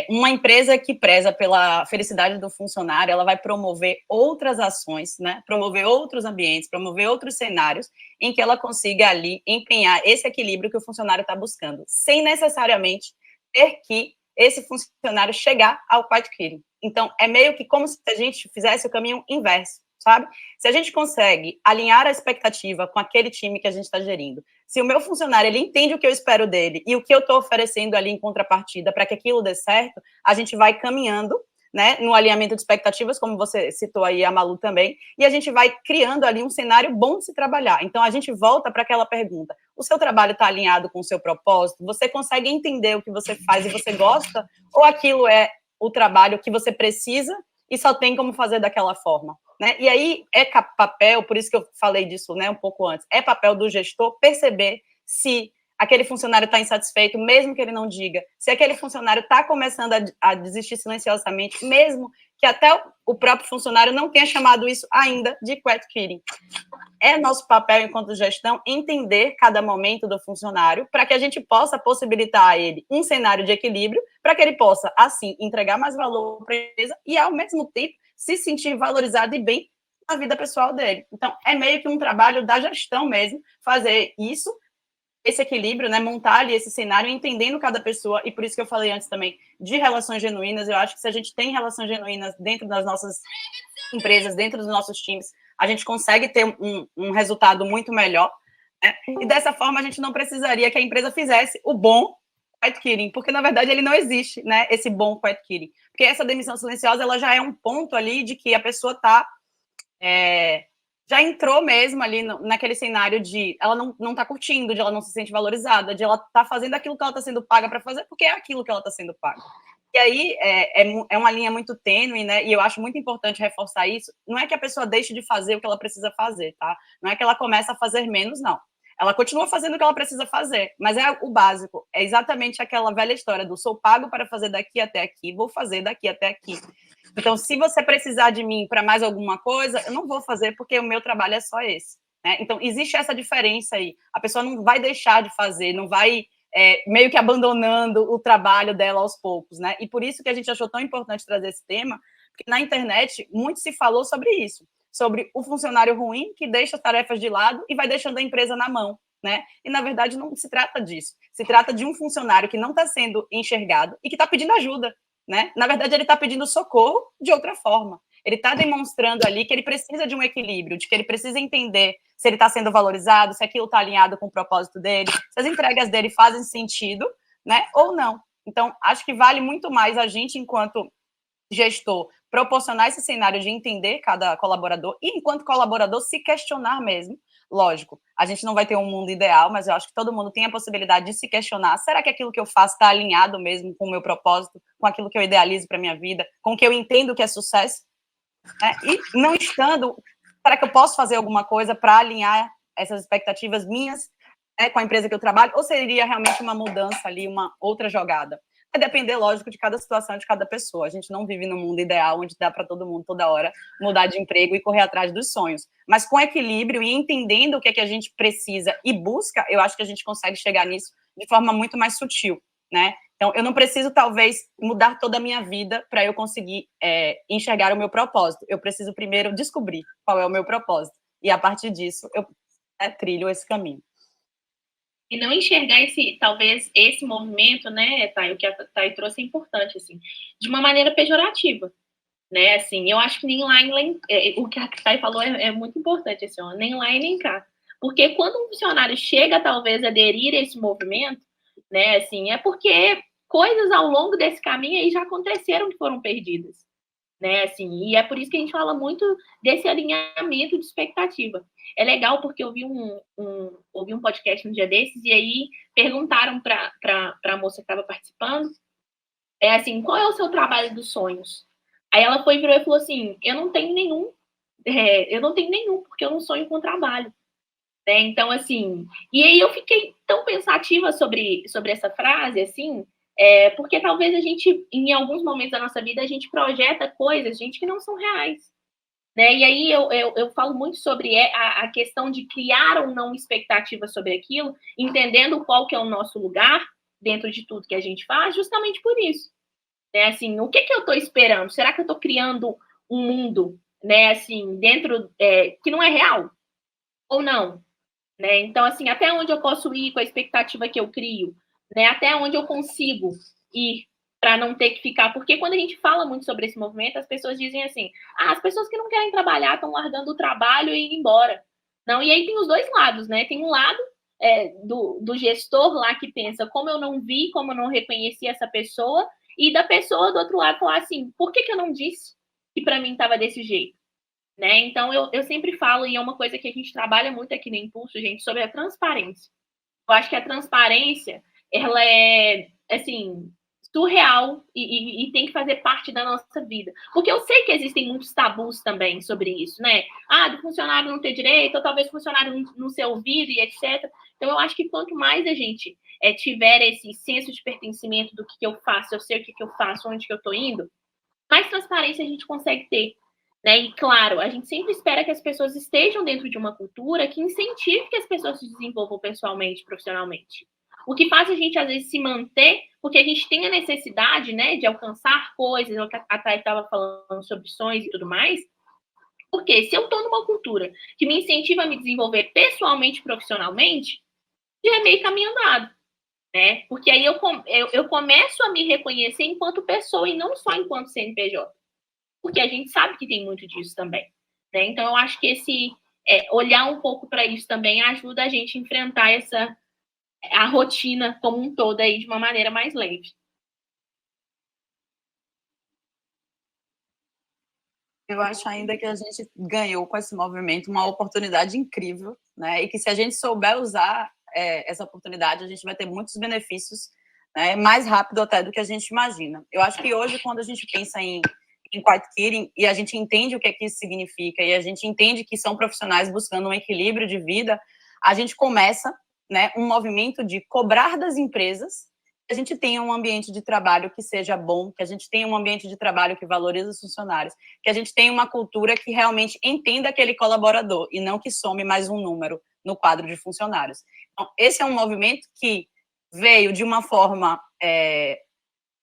Uma empresa que preza pela felicidade do funcionário, ela vai promover outras ações, né? Promover outros ambientes, promover outros cenários em que ela consiga ali empenhar esse equilíbrio que o funcionário está buscando, sem necessariamente ter que esse funcionário chegar ao quiet quitting. Então, é meio que como se a gente fizesse o caminho inverso, sabe? Se a gente consegue alinhar a expectativa com aquele time que a gente está gerindo, se o meu funcionário ele entende o que eu espero dele e o que eu estou oferecendo ali em contrapartida para que aquilo dê certo, a gente vai caminhando, né, no alinhamento de expectativas, como você citou aí a Malu também, e a gente vai criando ali um cenário bom de se trabalhar. Então, a gente volta para aquela pergunta, o seu trabalho está alinhado com o seu propósito? Você consegue entender o que você faz e você gosta? Ou aquilo é o trabalho que você precisa e só tem como fazer daquela forma? Né? E aí é papel, por isso que eu falei disso, né, um pouco antes, é papel do gestor perceber se aquele funcionário está insatisfeito, mesmo que ele não diga, se aquele funcionário está começando a desistir silenciosamente, mesmo que até o próprio funcionário não tenha chamado isso ainda de quiet quitting. É nosso papel, enquanto gestão, entender cada momento do funcionário para que a gente possa possibilitar a ele um cenário de equilíbrio, para que ele possa, assim, entregar mais valor para a empresa e, ao mesmo tempo, se sentir valorizado e bem na vida pessoal dele. Então, é meio que um trabalho da gestão mesmo, fazer isso, esse equilíbrio, né, montar ali esse cenário, entendendo cada pessoa, e por isso que eu falei antes também de relações genuínas. Eu acho que se a gente tem relações genuínas dentro das nossas empresas, dentro dos nossos times, a gente consegue ter um resultado muito melhor, né? E dessa forma a gente não precisaria que a empresa fizesse o bom quiet quitting, porque na verdade ele não existe, né, esse bom quiet quitting, porque essa demissão silenciosa ela já é um ponto ali de que a pessoa já entrou mesmo ali naquele cenário de ela não está curtindo, de ela não se sente valorizada, de ela tá fazendo aquilo que ela está sendo paga para fazer, porque é aquilo que ela está sendo paga. E aí é uma linha muito tênue, né? E eu acho muito importante reforçar isso. Não é que a pessoa deixe de fazer o que ela precisa fazer, tá? Não é que ela começa a fazer menos, não. ela continua fazendo o que ela precisa fazer, mas é o básico, é exatamente aquela velha história do sou pago para fazer daqui até aqui, vou fazer daqui até aqui. Então, se você precisar de mim para mais alguma coisa, eu não vou fazer porque o meu trabalho é só esse, né? Então, existe essa diferença aí. A pessoa não vai deixar de fazer, não vai meio que abandonando o trabalho dela aos poucos, né? E por isso que a gente achou tão importante trazer esse tema, porque na internet muito se falou sobre isso, sobre o funcionário ruim que deixa as tarefas de lado e vai deixando a empresa na mão, né? E, na verdade, não se trata disso. Se trata de um funcionário que não está sendo enxergado e que está pedindo ajuda, né? Na verdade, ele está pedindo socorro de outra forma. Ele está demonstrando ali que ele precisa de um equilíbrio, de que ele precisa entender se ele está sendo valorizado, se aquilo está alinhado com o propósito dele, se as entregas dele fazem sentido, né? Ou não. Então, acho que vale muito mais a gente, enquanto gestor, proporcionar esse cenário de entender cada colaborador e, enquanto colaborador, se questionar mesmo. Lógico, a gente não vai ter um mundo ideal, mas eu acho que todo mundo tem a possibilidade de se questionar. Será que aquilo que eu faço está alinhado mesmo com o meu propósito, com aquilo que eu idealizo para a minha vida, com o que eu entendo que é sucesso? E não estando, será que eu posso fazer alguma coisa para alinhar essas expectativas minhas com a empresa que eu trabalho? Ou seria realmente uma mudança ali, uma outra jogada? Vai depender, lógico, de cada situação, de cada pessoa. A gente não vive num mundo ideal onde dá para todo mundo, toda hora, mudar de emprego e correr atrás dos sonhos. Mas com equilíbrio e entendendo o que é que a gente precisa e busca, eu acho que a gente consegue chegar nisso de forma muito mais sutil, né? Então, eu não preciso, talvez, mudar toda a minha vida para eu conseguir enxergar o meu propósito. Eu preciso primeiro descobrir qual é o meu propósito. E, a partir disso, eu trilho esse caminho.
E não enxergar talvez esse movimento, né, Thay, o que a Thay trouxe é importante, assim, de uma maneira pejorativa, né, assim, eu acho que nem lá, o que a Thay falou é muito importante, assim, ó, nem lá e nem cá, porque quando um funcionário chega, talvez, a aderir a esse movimento, né, assim, é porque coisas ao longo desse caminho aí já aconteceram que foram perdidas, né, assim, e é por isso que a gente fala muito desse alinhamento de expectativa. É legal porque eu vi ouvi um podcast um dia desses e aí perguntaram para a moça que estava participando, assim, qual é o seu trabalho dos sonhos? Aí ela virou e falou assim, eu não tenho nenhum, porque eu não sonho com trabalho. Né? Então, assim, e aí eu fiquei tão pensativa sobre essa frase, assim, porque talvez a gente, em alguns momentos da nossa vida, a gente projeta coisas, gente, que não são reais. Né? E aí eu falo muito sobre a questão de criar ou não expectativa sobre aquilo, entendendo qual que é o nosso lugar dentro de tudo que a gente faz, justamente por isso. Né? Assim, o que eu estou esperando? Será que eu estou criando um mundo, né, assim, dentro que não é real? Ou não? Né? Então, assim, até onde eu posso ir com a expectativa que eu crio? Né? Até onde eu consigo ir para não ter que ficar... Porque quando a gente fala muito sobre esse movimento, as pessoas dizem assim, as pessoas que não querem trabalhar estão largando o trabalho e indo embora. Não, e aí tem os dois lados, né? Tem um lado do gestor lá que pensa como eu não vi, como eu não reconheci essa pessoa, e da pessoa do outro lado falar assim, por que eu não disse que para mim estava desse jeito? Né? Então, eu sempre falo, e é uma coisa que a gente trabalha muito aqui no Impulso, gente, sobre a transparência. Eu acho que a transparência, ela é, assim, surreal e tem que fazer parte da nossa vida. Porque eu sei que existem muitos tabus também sobre isso, né? Do funcionário não ter direito, ou talvez o funcionário não ser ouvido e etc. Então, eu acho que quanto mais a gente tiver esse senso de pertencimento do que eu faço, eu sei o que eu faço, onde que eu estou indo, mais transparência a gente consegue ter. Né? E, claro, a gente sempre espera que as pessoas estejam dentro de uma cultura que incentive que as pessoas se desenvolvam pessoalmente, profissionalmente. O que faz a gente, às vezes, se manter, porque a gente tem a necessidade, né, de alcançar coisas, a Thay estava falando sobre sonhos e tudo mais, porque se eu estou numa cultura que me incentiva a me desenvolver pessoalmente, profissionalmente, já é meio caminho andado. Né? Porque aí eu começo a me reconhecer enquanto pessoa e não só enquanto CNPJ. Porque a gente sabe que tem muito disso também. Né? Então, eu acho que esse olhar um pouco para isso também ajuda a gente a enfrentar a rotina como um todo aí de uma maneira mais leve.
Eu acho ainda que a gente ganhou com esse movimento uma oportunidade incrível, né? E que se a gente souber usar essa oportunidade, a gente vai ter muitos benefícios, né? Mais rápido até do que a gente imagina. Eu acho que hoje, quando a gente pensa em quiet quitting e a gente entende o que é que isso significa e a gente entende que são profissionais buscando um equilíbrio de vida, a gente começa, né, um movimento de cobrar das empresas que a gente tenha um ambiente de trabalho que seja bom, que a gente tenha um ambiente de trabalho que valorize os funcionários, que a gente tenha uma cultura que realmente entenda aquele colaborador e não que some mais um número no quadro de funcionários. Então, esse é um movimento que veio de uma forma,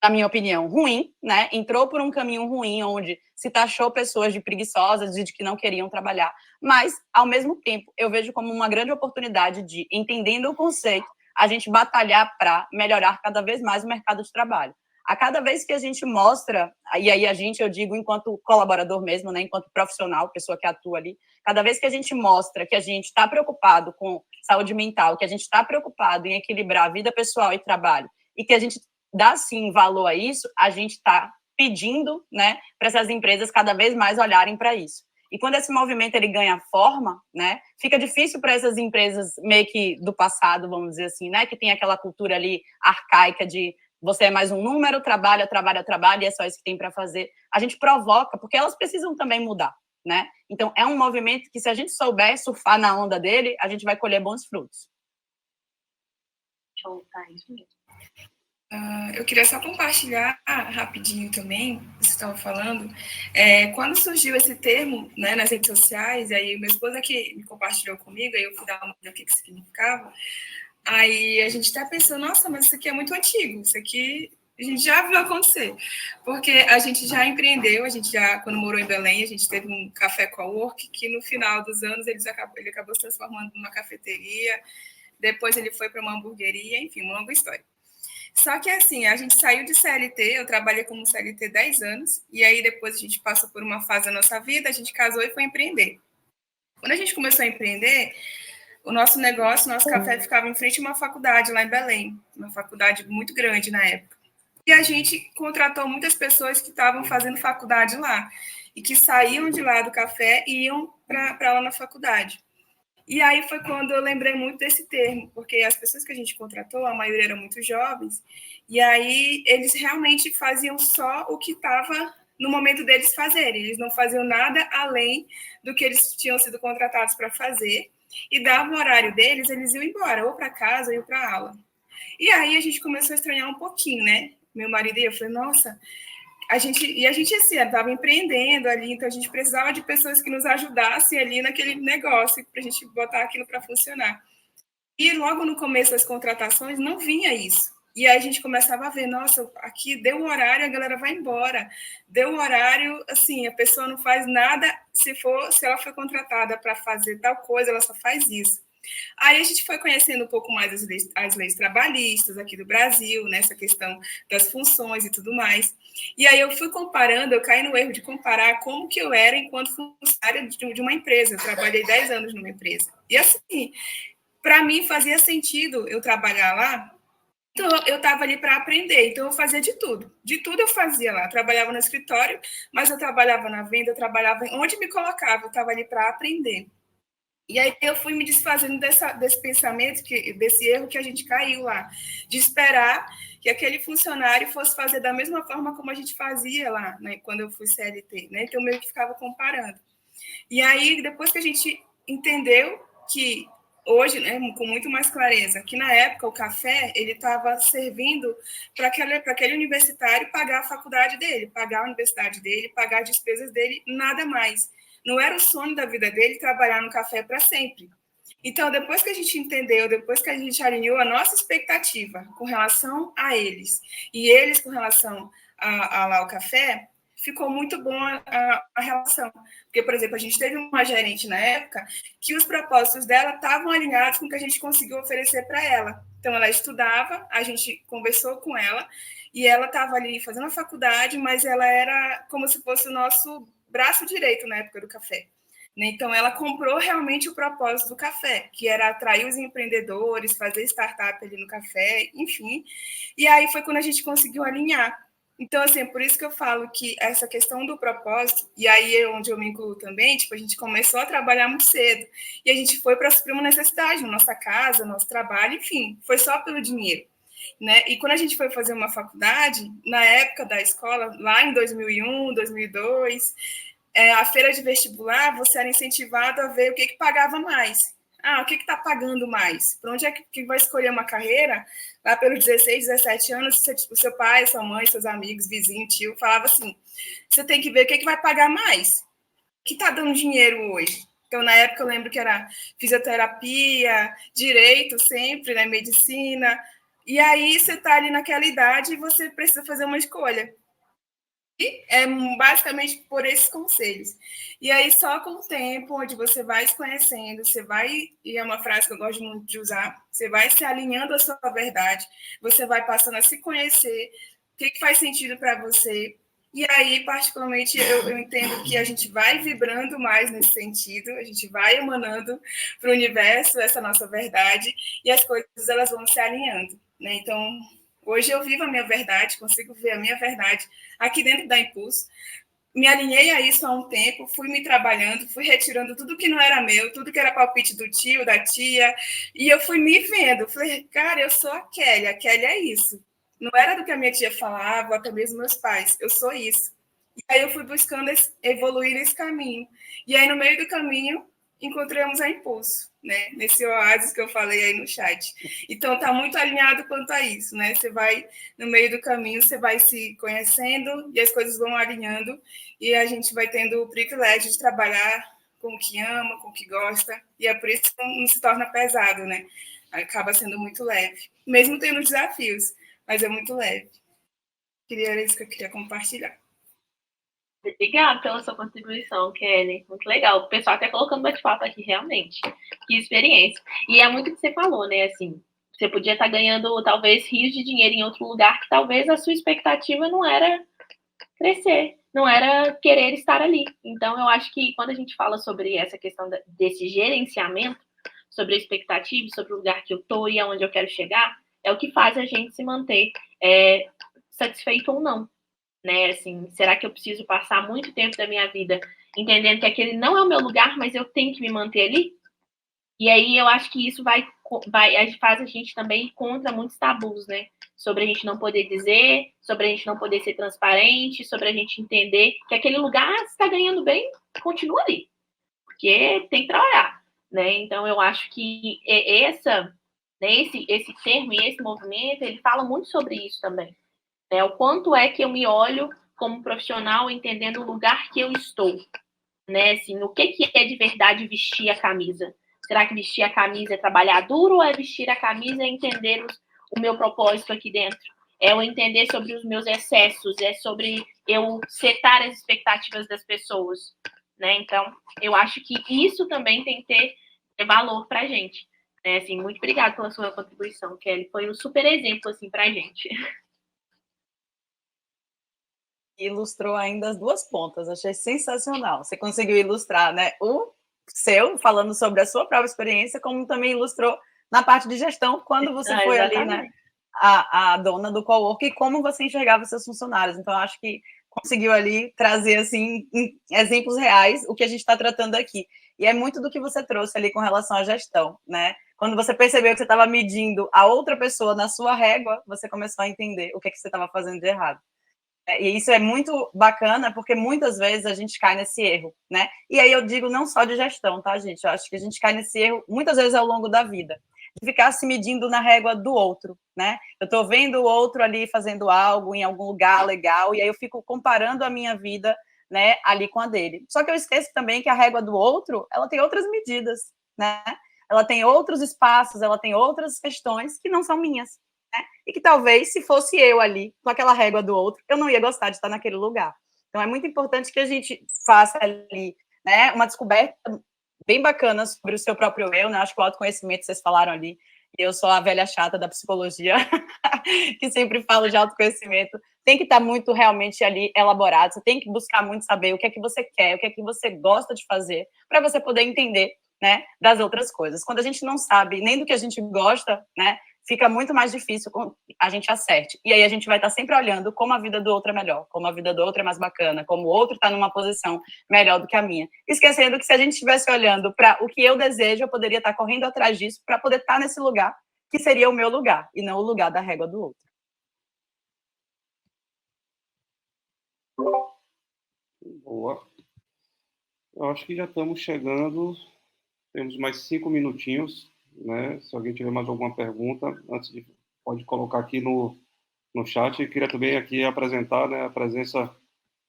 na minha opinião, ruim, né? Entrou por um caminho ruim, onde se taxou pessoas de preguiçosas e de que não queriam trabalhar, mas, ao mesmo tempo, eu vejo como uma grande oportunidade de, entendendo o conceito, a gente batalhar para melhorar cada vez mais o mercado de trabalho. A cada vez que a gente mostra, e aí a gente, eu digo enquanto colaborador mesmo, né, enquanto profissional, pessoa que atua ali, cada vez que a gente mostra que a gente está preocupado com saúde mental, que a gente está preocupado em equilibrar a vida pessoal e trabalho, e que a gente dá, sim, valor a isso, a gente está pedindo, né, para essas empresas cada vez mais olharem para isso. E quando esse movimento ele ganha forma, né, fica difícil para essas empresas meio que do passado, vamos dizer assim, né, que tem aquela cultura ali arcaica de você é mais um número, trabalha, trabalha, trabalha, e é só isso que tem para fazer. A gente provoca, porque elas precisam também mudar, né? Então, é um movimento que, se a gente souber surfar na onda dele, a gente vai colher bons frutos.
Show, tá, isso mesmo.
Eu queria só compartilhar rapidinho também, você estava falando, quando surgiu esse termo, né, nas redes sociais, aí meu esposo que me compartilhou comigo, aí eu fui dar uma olhada no que significava, aí a gente está pensando, nossa, mas isso aqui é muito antigo, isso aqui a gente já viu acontecer, porque a gente já empreendeu, a gente já, quando morou em Belém, a gente teve um café co-work, que no final dos anos ele acabou se transformando numa cafeteria, depois ele foi para uma hamburgueria, enfim, uma longa história. Só que, assim, a gente saiu de CLT, eu trabalhei como CLT 10 anos, e aí depois a gente passou por uma fase da nossa vida, a gente casou e foi empreender. Quando a gente começou a empreender, o nosso negócio, nosso café ficava em frente a uma faculdade lá em Belém, uma faculdade muito grande na época. E a gente contratou muitas pessoas que estavam fazendo faculdade lá, e que saíam de lá do café e iam para lá na faculdade. E aí foi quando eu lembrei muito desse termo, porque as pessoas que a gente contratou, a maioria eram muito jovens, e aí eles realmente faziam só o que estava no momento deles fazerem, eles não faziam nada além do que eles tinham sido contratados para fazer, e dava o horário deles, eles iam embora, ou para casa, ou para aula. E aí a gente começou a estranhar um pouquinho, né? Meu marido e eu, falei, nossa... A gente assim, estava empreendendo ali, então a gente precisava de pessoas que nos ajudassem ali naquele negócio, para a gente botar aquilo para funcionar. E logo no começo das contratações não vinha isso. E aí a gente começava a ver, nossa, aqui deu um horário, a galera vai embora. Deu um horário, assim, a pessoa não faz nada, se ela foi contratada para fazer tal coisa, ela só faz isso. Aí a gente foi conhecendo um pouco mais as leis trabalhistas aqui do Brasil, nessa questão das funções e tudo mais. E aí eu fui comparando, eu caí no erro de comparar como que eu era enquanto funcionária de uma empresa. Eu trabalhei 10 anos numa empresa. E assim, para mim fazia sentido eu trabalhar lá, então eu estava ali para aprender, então eu fazia de tudo eu fazia lá. Eu trabalhava no escritório, mas eu trabalhava na venda, eu trabalhava onde me colocava, eu estava ali para aprender. E aí eu fui me desfazendo desse pensamento, desse erro que a gente caiu lá, de esperar que aquele funcionário fosse fazer da mesma forma como a gente fazia lá, né, quando eu fui CLT, né? Então eu meio que ficava comparando. E aí, depois que a gente entendeu que hoje, né, com muito mais clareza, que na época o café ele estava servindo para aquele universitário pagar a faculdade dele, pagar a universidade dele, pagar as despesas dele, nada mais. Não era o sonho da vida dele trabalhar no café para sempre. Então, depois que a gente entendeu, depois que a gente alinhou a nossa expectativa com relação a eles, e eles com relação lá ao café, ficou muito bom a relação. Porque, por exemplo, a gente teve uma gerente na época que os propósitos dela estavam alinhados com o que a gente conseguiu oferecer para ela. Então, ela estudava, a gente conversou com ela, e ela estava ali fazendo a faculdade, mas ela era como se fosse o nosso braço direito na época do café. Então, ela comprou realmente o propósito do café, que era atrair os empreendedores, fazer startup ali no café, enfim. E aí foi quando a gente conseguiu alinhar. Então, assim, por isso que eu falo que essa questão do propósito, e aí é onde eu me incluo também, tipo, a gente começou a trabalhar muito cedo, e a gente foi para suprir uma necessidade na nossa casa, nosso trabalho, enfim, foi só pelo dinheiro. Né? E quando a gente foi fazer uma faculdade, na época da escola, lá em 2001, 2002, a feira de vestibular, você era incentivado a ver o que pagava mais. o que está pagando mais? Para onde é que vai escolher uma carreira? Lá pelos 16, 17 anos, o seu pai, sua mãe, seus amigos, vizinho, tio, falava assim, você tem que ver o que vai pagar mais. O que está dando dinheiro hoje? Então, na época, eu lembro que era fisioterapia, direito sempre, né, medicina. E aí, você está ali naquela idade e você precisa fazer uma escolha. E é basicamente por esses conselhos. E aí, só com o tempo, onde você vai se conhecendo, você vai, e é uma frase que eu gosto muito de usar, você vai se alinhando à sua verdade, você vai passando a se conhecer, o que faz sentido para você. E aí, particularmente, eu entendo que a gente vai vibrando mais nesse sentido, a gente vai emanando para o universo essa nossa verdade, e as coisas elas vão se alinhando, né? Então, hoje eu vivo a minha verdade, consigo ver a minha verdade aqui dentro da Impulso. Me alinhei a isso há um tempo, fui me trabalhando, fui retirando tudo que não era meu, tudo que era palpite do tio, da tia, e eu fui me vendo. Falei, cara, eu sou a Kelly é isso. Não era do que a minha tia falava, até mesmo meus pais, eu sou isso. E aí eu fui buscando evoluir nesse caminho. E aí, no meio do caminho, encontramos a Impulso, né? Nesse oásis que eu falei aí no chat. Então, está muito alinhado quanto a isso, né? Você vai, no meio do caminho, você vai se conhecendo e as coisas vão alinhando e a gente vai tendo o privilégio de trabalhar com o que ama, com o que gosta, e é por isso que não se torna pesado, né? Acaba sendo muito leve, mesmo tendo desafios, mas é muito leve. Era isso que eu queria compartilhar.
Obrigada pela sua contribuição, Kelly. Muito legal. O pessoal até colocando bate-papo aqui, realmente. Que experiência. E é muito o que você falou, né? Assim, você podia estar ganhando, talvez, rios de dinheiro em outro lugar que talvez a sua expectativa não era crescer, não era querer estar ali. Então, eu acho que quando a gente fala sobre essa questão desse gerenciamento, sobre a expectativa, sobre o lugar que eu estou e aonde eu quero chegar, é o que faz a gente se manter satisfeito ou não. Né? Assim, será que eu preciso passar muito tempo da minha vida entendendo que aquele não é o meu lugar, mas eu tenho que me manter ali? E aí eu acho que isso faz a gente também ir contra muitos tabus, né? Sobre a gente não poder dizer, sobre a gente não poder ser transparente, sobre a gente entender que aquele lugar, se está ganhando bem, continua ali. Porque tem que trabalhar, né? Então eu acho que esse termo e esse movimento, ele fala muito sobre isso também. Né? O quanto é que eu me olho como profissional entendendo o lugar que eu estou, né? Assim, o que é de verdade vestir a camisa? Será que vestir a camisa é trabalhar duro ou é vestir a camisa e entender o meu propósito aqui dentro? É eu entender sobre os meus excessos, é sobre eu setar as expectativas das pessoas, né? Então, eu acho que isso também tem que ter valor para a gente. Né? Assim, muito obrigada pela sua contribuição, Kelly. Foi um super exemplo assim, para a gente.
Ilustrou ainda as duas pontas, achei sensacional. Você conseguiu ilustrar, né, o seu, falando sobre a sua própria experiência, como também ilustrou na parte de gestão, quando você foi ali, né, a dona do cowork, e como você enxergava seus funcionários. Então, acho que conseguiu ali trazer, assim, em exemplos reais, o que a gente está tratando aqui. E é muito do que você trouxe ali com relação à gestão, né? Quando você percebeu que você estava medindo a outra pessoa na sua régua, você começou a entender o que você estava fazendo de errado. E isso é muito bacana, porque muitas vezes a gente cai nesse erro, né? E aí eu digo não só de gestão, tá, gente? Eu acho que a gente cai nesse erro muitas vezes ao longo da vida, de ficar se medindo na régua do outro, né? Eu tô vendo o outro ali fazendo algo em algum lugar legal, e aí eu fico comparando a minha vida, né, ali com a dele. Só que eu esqueço também que a régua do outro, ela tem outras medidas, né? Ela tem outros espaços, ela tem outras questões que não são minhas. Né? E que talvez, se fosse eu ali, com aquela régua do outro, eu não ia gostar de estar naquele lugar. Então, é muito importante que a gente faça ali, né, uma descoberta bem bacana sobre o seu próprio eu, né? Acho que o autoconhecimento, vocês falaram ali, eu sou a velha chata da psicologia, que sempre falo de autoconhecimento, tem que estar muito realmente ali elaborado, você tem que buscar muito saber o que é que você quer, o que é que você gosta de fazer, para você poder entender, né, das outras coisas. Quando a gente não sabe nem do que a gente gosta, né, fica muito mais difícil a gente acerte. E aí a gente vai estar sempre olhando como a vida do outro é melhor, como a vida do outro é mais bacana, como o outro está numa posição melhor do que a minha. Esquecendo que se a gente estivesse olhando para o que eu desejo, eu poderia estar correndo atrás disso para poder estar nesse lugar, que seria o meu lugar, e não o lugar da régua do outro.
Boa. Eu acho que já estamos chegando, Temos mais 5 minutinhos, né? Se alguém tiver mais alguma pergunta, pode colocar aqui no chat. Eu queria também aqui apresentar, né, a presença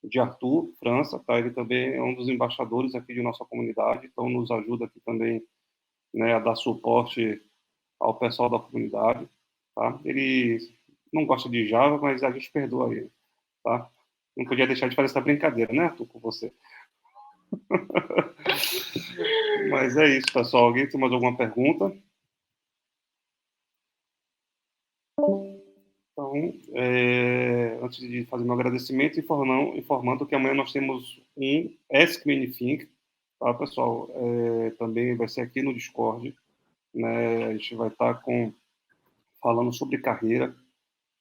de Arthur França, tá? Ele também é um dos embaixadores aqui de nossa comunidade, então nos ajuda aqui também, né, a dar suporte ao pessoal da comunidade, tá? Ele não gosta de Java, mas a gente perdoa ele, tá? Não podia deixar de fazer essa brincadeira, né, Arthur, com você. Mas é isso, pessoal. Alguém tem mais alguma pergunta? Então, antes de fazer meu agradecimento, informando que amanhã nós temos um Ask Me Anything, tá, pessoal? Também vai ser aqui no Discord, né? A gente vai estar falando sobre carreira,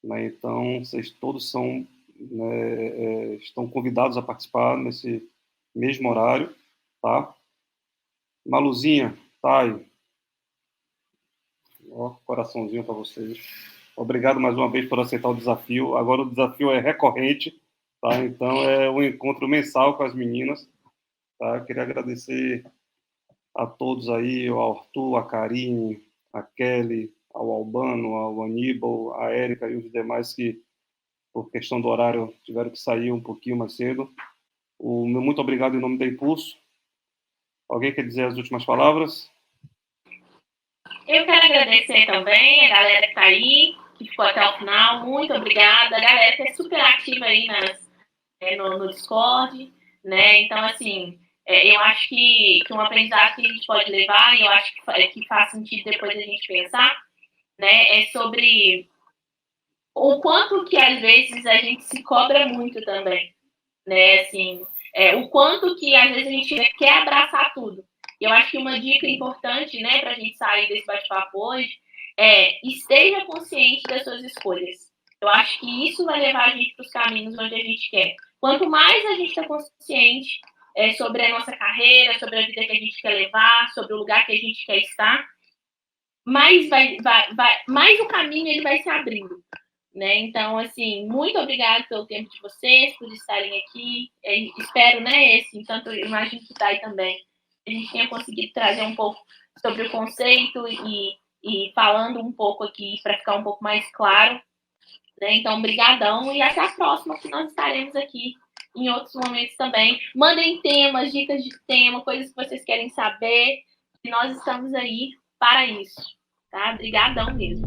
né? Então, vocês todos são, né, estão convidados a participar nesse mesmo horário, tá? Maluzinha, Thay, ó, coraçãozinho para vocês. Obrigado mais uma vez por aceitar o desafio. Agora o desafio é recorrente, tá? Então é um encontro mensal com as meninas, tá? Queria agradecer a todos aí, ao Arthur, a Karine, a Kelly, ao Albano, ao Aníbal, a Érica e os demais que, por questão do horário, tiveram que sair um pouquinho mais cedo. O meu muito obrigado em nome da Impulso. Alguém quer dizer as últimas palavras?
Eu quero agradecer também a galera que está aí, que ficou até o final. Muito obrigada. A galera que é super ativa aí no Discord, né? Então, assim, eu acho que um aprendizado que a gente pode levar, e eu acho que faz sentido depois a gente pensar, né? É sobre o quanto que, às vezes, a gente se cobra muito também, né? Assim, o quanto que, às vezes, a gente quer abraçar tudo. Eu acho que uma dica importante, né, para a gente sair desse bate-papo hoje esteja consciente das suas escolhas. Eu acho que isso vai levar a gente para os caminhos onde a gente quer. Quanto mais a gente está consciente sobre a nossa carreira, sobre a vida que a gente quer levar, sobre o lugar que a gente quer estar, mais mais o caminho ele vai se abrindo, né? Então, assim, muito obrigada pelo tempo de vocês, por estarem aqui. Espero, né, tanto eu imagino que está aí também, a gente tenha conseguido trazer um pouco sobre o conceito e falando um pouco aqui para ficar um pouco mais claro, né? Então, brigadão e até a próxima, que nós estaremos aqui em outros momentos também. Mandem temas, dicas de tema, coisas que vocês querem saber, e nós estamos aí para isso, tá? Brigadão mesmo.